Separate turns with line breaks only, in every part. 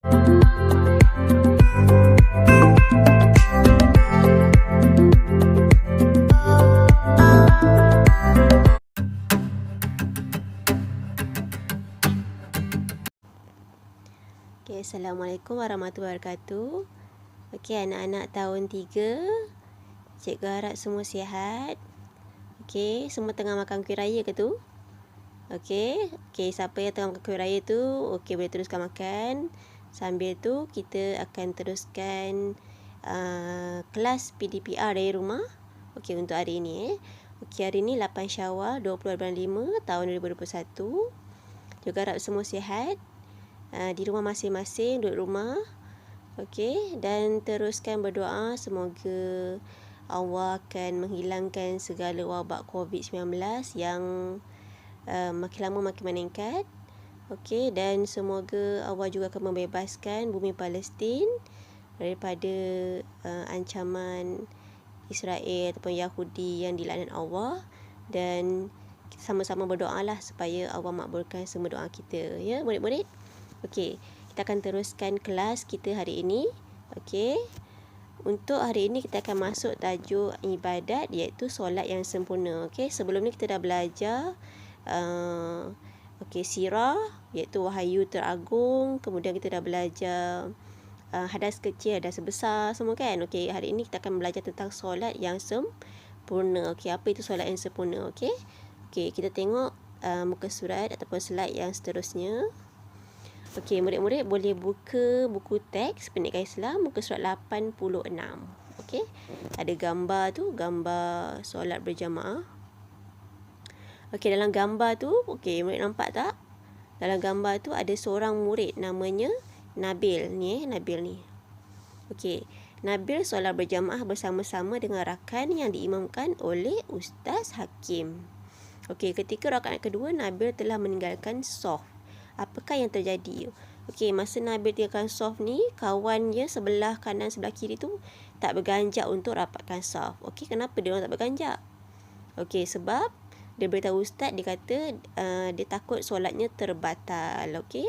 Okay, Assalamualaikum warahmatullahi wabarakatuh. Okay, anak-anak tahun 3, cikgu harap semua sihat. Okay, semua tengah makan kuih raya ke tu? Okay, siapa yang tengah makan kuih raya tu, okay, boleh teruskan makan. Sambil tu, kita akan teruskan kelas PDPR dari rumah. Okay, untuk hari ini. Okay, hari ini 8 Syawal 20/5 tahun 2021. Juga harap semua sihat. Di rumah masing-masing, duduk rumah. Okey, dan teruskan berdoa semoga Allah akan menghilangkan segala wabak COVID-19 yang makin lama makin meningkat. Okey, dan semoga Allah juga akan membebaskan bumi Palestin daripada ancaman Israel ataupun Yahudi yang dilaknat Allah, dan sama-sama berdoalah supaya Allah makbulkan semua doa kita, ya murid-murid. Okey, kita akan teruskan kelas kita hari ini. Okey. Untuk hari ini kita akan masuk tajuk ibadat, iaitu solat yang sempurna. Okey, sebelum ni kita dah belajar sirah, iaitu wahyu teragung. Kemudian kita dah belajar hadas kecil, hadas besar, semua kan. Okey, hari ini kita akan belajar tentang solat yang sempurna. Okey, apa itu solat yang sempurna? Okey. Okey, kita tengok muka surat ataupun slide yang seterusnya. Okey, murid-murid boleh buka buku teks Pendidikan Islam muka surat 86. Okey. Ada gambar tu, gambar solat berjamaah. Okey, dalam gambar tu, okey, murid nampak tak? Dalam gambar tu ada seorang murid namanya Nabil ni, Nabil ni. Okey, Nabil solat berjamaah bersama-sama dengan rakan yang diimamkan oleh Ustaz Hakim. Okey, ketika rakaat kedua Nabil telah meninggalkan saf. Apakah yang terjadi? Okey, masa Nabil tinggalkan saf ni, kawannya sebelah kanan, sebelah kiri tu tak berganjak untuk rapatkan saf. Okey, kenapa dia orang tak berganjak? Okey, sebab dia beritahu ustaz, dia kata dia takut solatnya terbatal. Okey,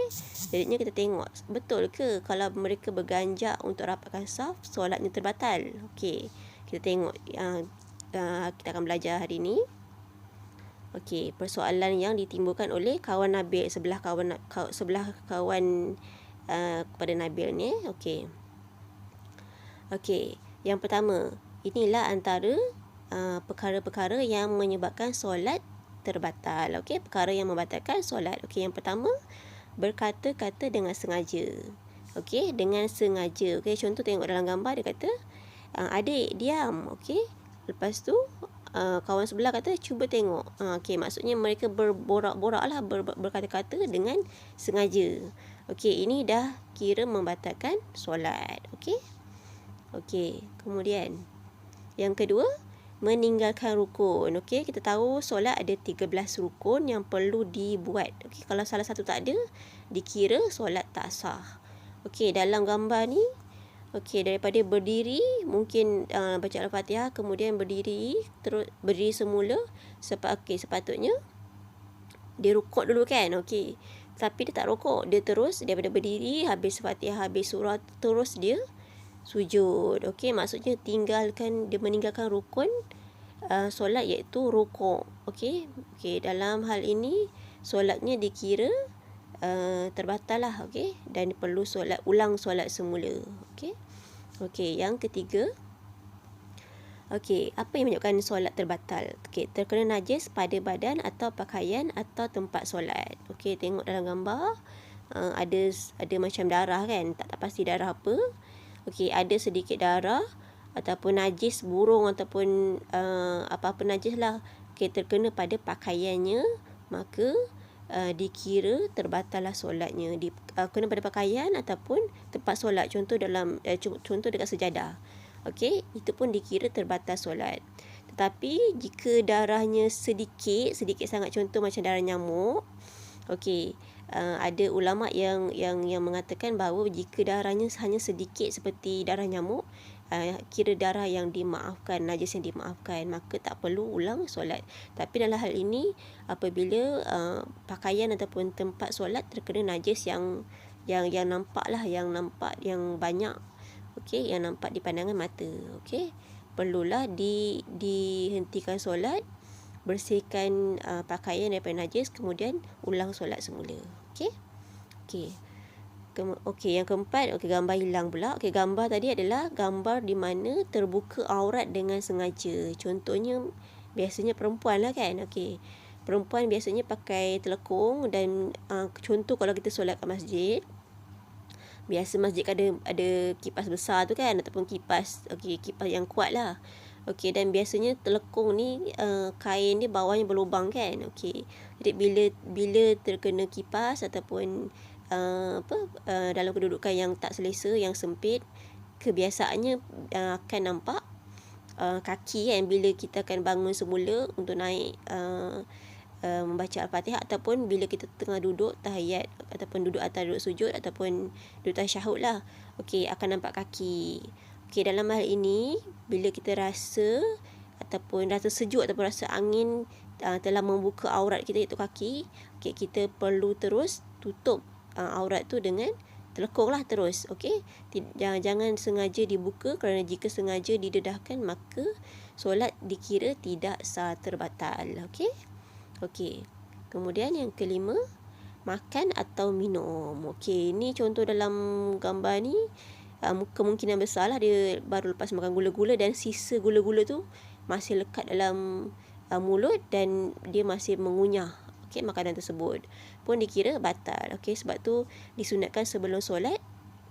jadinya kita tengok betul ke kalau mereka berganjak untuk rapatkan saf, solatnya terbatal. Okey, kita tengok kita akan belajar hari ni. Okey, persoalan yang ditimbulkan oleh kawan Nabil, sebelah kawan kepada Nabil ni. Okey. Okey, yang pertama, inilah antara perkara-perkara yang menyebabkan solat terbatal. Okey, perkara yang membatalkan solat. Okey, yang pertama, berkata-kata dengan sengaja. Okey, dengan sengaja. Okey, contoh tengok dalam gambar dia kata, adik diam. Okey. Lepas tu kawan sebelah kata cuba tengok. Okey, maksudnya mereka berborak-borak lah, berkata-kata dengan sengaja. Okey, ini dah kira membatalkan solat. Okey. Okey, kemudian yang kedua, meninggalkan rukun. Okey, kita tahu solat ada 13 rukun yang perlu dibuat. Okey, kalau salah satu tak ada, dikira solat tak sah. Okey, dalam gambar ni, okey, daripada berdiri, mungkin baca Al-Fatihah, kemudian berdiri, terus berdiri semula. Sepatutnya dia rukuk dulu kan. Okey, tapi dia tak rukuk, dia terus daripada berdiri, habis Fatihah, habis surah, terus dia sujud. Okey, maksudnya dia meninggalkan rukun solat, iaitu rukuk. Okey. Okey, dalam hal ini solatnya dikira terbatal lah. Okey, dan perlu ulang solat semula. Okey. Okey, yang ketiga, okey, apa yang menyebabkan solat terbatal? Okey, terkena najis pada badan atau pakaian atau tempat solat. Okey, tengok dalam gambar ada macam darah kan, tak pasti darah apa. Okey, ada sedikit darah ataupun najis burung ataupun apa-apa najis lah. Okey, terkena pada pakaiannya, maka dikira terbatal lah solatnya. Kena pada pakaian ataupun tempat solat, contoh contoh dekat sejadah. Okey, itu pun dikira terbatal solat. Tetapi jika darahnya sedikit sangat, contoh macam darah nyamuk, okey, ada ulama yang mengatakan bahawa jika darahnya hanya sedikit seperti darah nyamuk, kira darah yang dimaafkan, najis yang dimaafkan, maka tak perlu ulang solat. Tapi dalam hal ini, apabila pakaian ataupun tempat solat terkena najis yang yang nampak lah, yang nampak yang banyak, okey, yang nampak di pandangan mata. Okey, perlulah dihentikan solat, bersihkan pakaian daripada najis, kemudian ulang solat semula. Okey. Okey. Okey, yang keempat, okey, gambar hilang pula. Okey, gambar tadi adalah gambar di mana terbuka aurat dengan sengaja. Contohnya biasanya perempuan lah kan. Okey, perempuan biasanya pakai telekung dan contoh kalau kita solat kat masjid, biasa masjid ada kipas besar tu kan, ataupun kipas, okey, kipas yang kuat lah. Okey, dan biasanya telekung ni kain dia bawahnya berlubang kan. Okey, jadi bila terkena kipas ataupun dalam kedudukan yang tak selesa, yang sempit, kebiasaannya akan nampak kaki kan, bila kita akan bangun semula untuk naik membaca Al-Fatihah, ataupun bila kita tengah duduk tahiyat, ataupun duduk atas duduk sujud, ataupun duduk tasyahud lah. Okey, akan nampak kaki. Okey, dalam hal ini bila kita rasa ataupun rasa sejuk ataupun rasa angin telah membuka aurat kita, iaitu kaki, okey, kita perlu terus tutup aurat tu dengan telekung lah terus. Okey, jangan sengaja dibuka, kerana jika sengaja didedahkan maka solat dikira tidak sah, terbatal. Okey. Okey. Kemudian yang kelima, makan atau minum. Okey, ni contoh dalam gambar ni, kemungkinan besar lah dia baru lepas makan gula-gula dan sisa gula-gula tu masih lekat dalam mulut dan dia masih mengunyah. Okey, makanan tersebut pun dikira batal. Okey, sebab tu disunatkan sebelum solat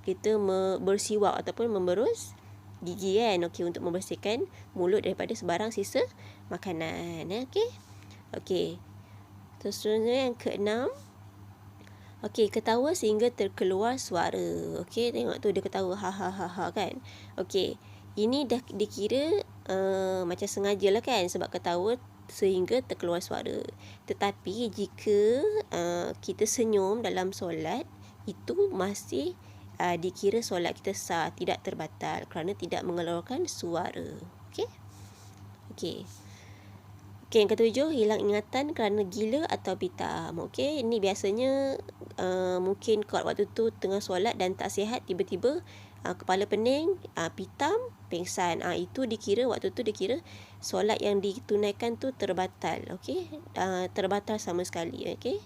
kita bersiwak ataupun memberus gigi kan. Okey, untuk membersihkan mulut daripada sebarang sisa makanan. Okey. Okey. Seterusnya yang keenam, okey, ketawa sehingga terkeluar suara. Okey, tengok tu dia ketawa ha ha ha ha kan. Okey, ini dah dikira macam sengaja lah kan, sebab ketawa sehingga terkeluar suara. Tetapi jika kita senyum dalam solat, itu masih dikira solat kita sah, tidak terbatal kerana tidak mengeluarkan suara. Okey. Okey. Okey, yang ketujuh, hilang ingatan kerana gila atau pitam. Okey, ini biasanya mungkin kat waktu tu tengah solat dan tak sihat, tiba-tiba kepala pening, pitam, pengsan. Itu dikira, waktu tu dikira solat yang ditunaikan tu terbatal. Okey, terbatal sama sekali. Okey.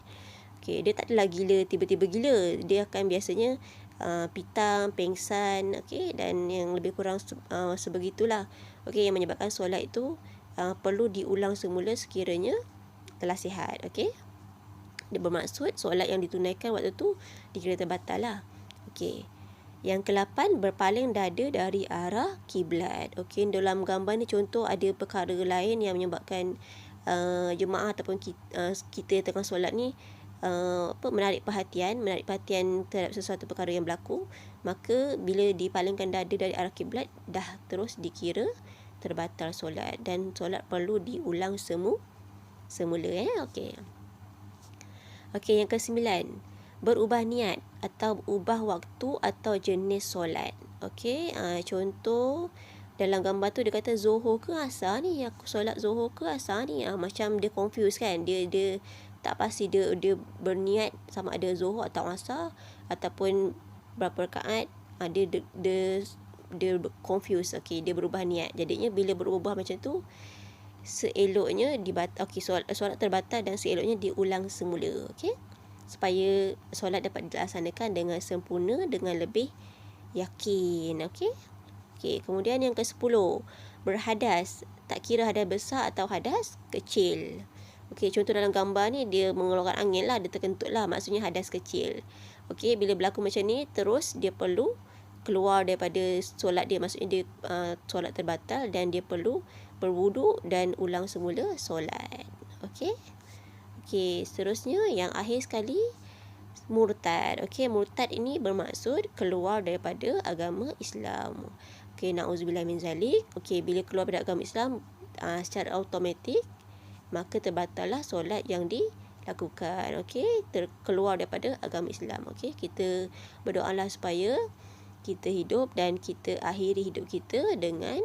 Okey, dia tak adalah gila, tiba-tiba gila. Dia akan biasanya pitam, pengsan, okey, dan yang lebih kurang sebegitulah. Okey, yang menyebabkan solat itu perlu diulang semula sekiranya telah sihat. Okey, dia bermaksud solat yang ditunaikan waktu tu dikira terbatal lah. Okey, yang ke-8, berpaling dada dari arah kiblat. Okey, dalam gambar ni contoh ada perkara lain yang menyebabkan jemaah ataupun kita tengah solat ni menarik perhatian terhadap sesuatu perkara yang berlaku, maka bila dipalingkan dada dari arah kiblat dah terus dikira terbatal solat dan solat perlu diulang semula. Okey. Okey, yang ke-9, berubah niat atau ubah waktu atau jenis solat. Okey, contoh dalam gambar tu dia kata Zuhur ke Asar ni, aku solat Zuhur ke Asar ni, macam dia confuse kan, dia tak pasti, dia berniat sama ada Zuhur atau Asar ataupun berapa rakaat, dia confuse. Okey, dia berubah niat. Jadinya bila berubah macam tu, seeloknya solat terbatal dan seeloknya diulang semula. Okey, supaya solat dapat dilaksanakan dengan sempurna, dengan lebih yakin. Okey. Okey, kemudian yang ke-10, berhadas, tak kira hadas besar atau hadas kecil. Okey, contoh dalam gambar ni dia mengeluarkan angin lah, dia terkentut lah, maksudnya hadas kecil. Okey, bila berlaku macam ni, terus dia perlu keluar daripada solat dia, maksudnya dia solat terbatal dan dia perlu berwuduk dan ulang semula solat. Okey. Okey, seterusnya yang akhir sekali, murtad. Okey, murtad ini bermaksud keluar daripada agama Islam. Okey, na'udzubillah min zalik. Okey, bila keluar daripada agama Islam secara automatik, maka terbatallah solat yang dilakukan. Okey, terkeluar daripada agama Islam. Okey, kita berdoalah supaya kita hidup dan kita akhiri hidup kita dengan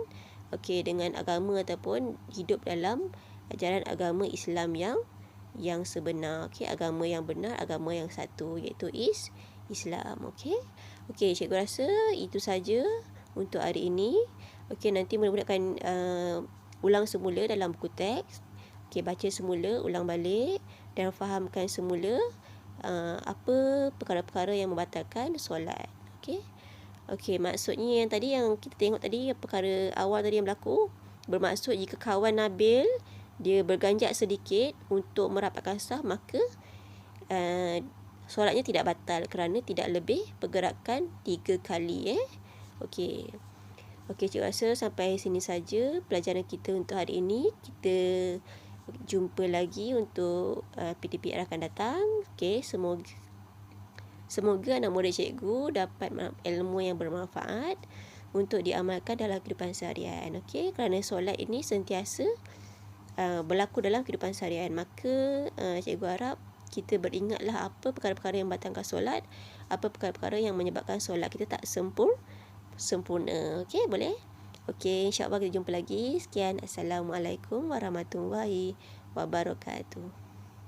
agama ataupun hidup dalam ajaran agama Islam yang sebenar. Okey, agama yang benar, agama yang satu, iaitu Islam. Okey. Okey, cikgu rasa itu saja untuk hari ini. Okey, nanti mudah-mudahan akan ulang semula dalam buku teks. Okey, baca semula, ulang balik dan fahamkan semula apa perkara-perkara yang membatalkan solat. Okey. Okey, maksudnya yang tadi yang kita tengok tadi, perkara awal tadi yang berlaku, bermaksud jika kawan Nabil dia berganjak sedikit untuk merapatkan saf, maka solatnya tidak batal kerana tidak lebih pergerakan 3 kali. Okey. Okey, cikgu rasa sampai sini saja pelajaran kita untuk hari ini. Kita jumpa lagi untuk PTPR akan datang. Okey, Semoga anak murid cikgu dapat ilmu yang bermanfaat untuk diamalkan dalam kehidupan seharian. Okey, kerana solat ini sentiasa berlaku dalam kehidupan seharian. Maka cikgu harap kita beringatlah apa perkara-perkara yang membatalkan solat, apa perkara-perkara yang menyebabkan solat kita tak sempurna. Okey, boleh? Okey, insya-Allah kita jumpa lagi. Sekian. Assalamualaikum warahmatullahi wabarakatuh.